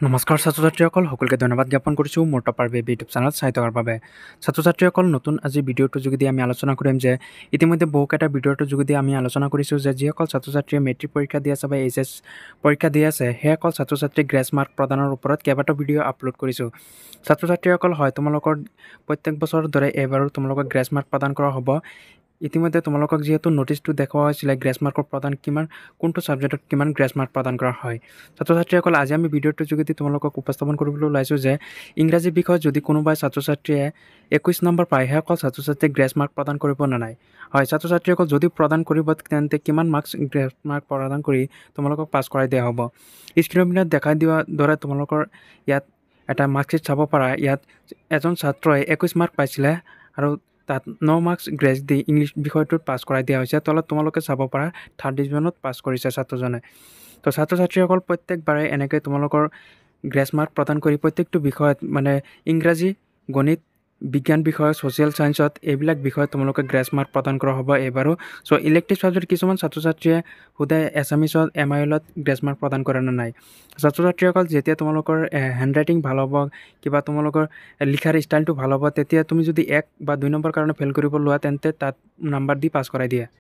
নমস্কাৰ ছাত্ৰ-ছাত্ৰীসকল সকলোকে ধন্যবাদ জ্ঞাপন কৰিছোঁ মোৰ টপাৰ বেবী ইউটিউব চেনেলত চাই থকাৰ বাবে। ছাত্ৰ-ছাত্ৰীসকল নতুন আজি ভিডিঅ'টোৰ যোগেদি আমি আলোচনা কৰিম যে ইতিমধ্যে বহুকেইটা ভিডিঅ'টোৰ যোগেদি আমি আলোচনা কৰিছোঁ যে যিসকল ছাত্ৰ-ছাত্ৰীয়ে মেট্ৰিক পৰীক্ষা দি আছে বা এইচএছ পৰীক্ষা দি আছে সেইসকল ছাত্ৰ-ছাত্ৰীক গ্ৰেছ মাৰ্ক প্ৰদানৰ ওপৰত কেইবাটাও ভিডিঅ' আপলোড কৰিছোঁ। ছাত্ৰ-ছাত্ৰীসকল হয় তোমালোকৰ প্ৰত্যেক বছৰৰ দৰে এইবাৰো তোমালোকক গ্ৰেছ মাৰ্ক প্ৰদান কৰা হ'ব। ইতিমধ্যে তোমালোকক যিহেতু নটিছটো দেখুওৱা হৈছিলে গ্ৰেছ মাৰ্কৰ প্ৰদান কোনটো ছাবজেক্টত কিমান গ্ৰেছ মাৰ্ক প্ৰদান কৰা হয়। ছাত্ৰ-ছাত্ৰীসকল আজি আমি ভিডিঅ'টোৰ যোগেদি তোমালোকক উপস্থাপন কৰিবলৈ ওলাইছোঁ যে ইংৰাজী বিষয়ত যদি কোনোবাই ছাত্ৰ-ছাত্ৰীয়ে 21 নম্বৰ পায় সেইসকল ছাত্ৰ-ছাত্ৰীক গ্ৰেছ মাৰ্ক প্ৰদান কৰিব নে নাই। হয় ছাত্ৰ-ছাত্ৰীসকল যদি প্ৰদান কৰিব তেন্তে কিমান মাৰ্কছ গ্ৰেছ মাৰ্ক প্ৰদান কৰি তোমালোকক পাছ কৰাই দিয়া হ'ব। স্ক্ৰীনত দেখাই দিয়া দৰে তোমালোকৰ ইয়াত এটা মাৰ্কশ্বিট চাব পাৰা। ইয়াত এজন ছাত্ৰই 21 মাৰ্ক পাইছিলে আৰু তাত 9 মাৰ্কছ গ্ৰেছ দি ইংলিছ বিষয়টোত পাছ কৰাই দিয়া হৈছে। তলত তোমালোকে চাব পাৰা 3rd ডিভিজনত পাছ কৰিছে ছাত্ৰজনে। তো ছাত্ৰ-ছাত্ৰীসকল প্ৰত্যেকবাৰে এনেকৈ তোমালোকৰ গ্ৰেছ মাৰ্ক প্ৰদান কৰি প্ৰত্যেকটো বিষয়ত মানে ইংৰাজী, গণিত, বিজ্ঞান বিষয়, ছ'চিয়েল ছায়েন্সত এইবিলাক বিষয়ত তোমালোকে গ্ৰেছ মাৰ্ক প্ৰদান কৰা হ'ব এইবাৰো। চ' ইলেক্টিভ ছাবজেক্ট কিছুমান ছাত্ৰ-ছাত্ৰীয়ে সোধে এছামিছত MILত গ্ৰেছ মাৰ্ক প্ৰদান কৰে নে নাই। ছাত্ৰ-ছাত্ৰীসকল যেতিয়া তোমালোকৰ হেণ্ডৰাইটিং ভাল হ'ব, কিবা তোমালোকৰ লিখাৰ ষ্টাইলটো ভাল হ'ব, তেতিয়া তুমি যদি 1 বা 2 নম্বৰ কাৰণে ফেইল কৰিব লোৱা তেন্তে তাত নাম্বাৰ দি পাছ কৰাই দিয়ে।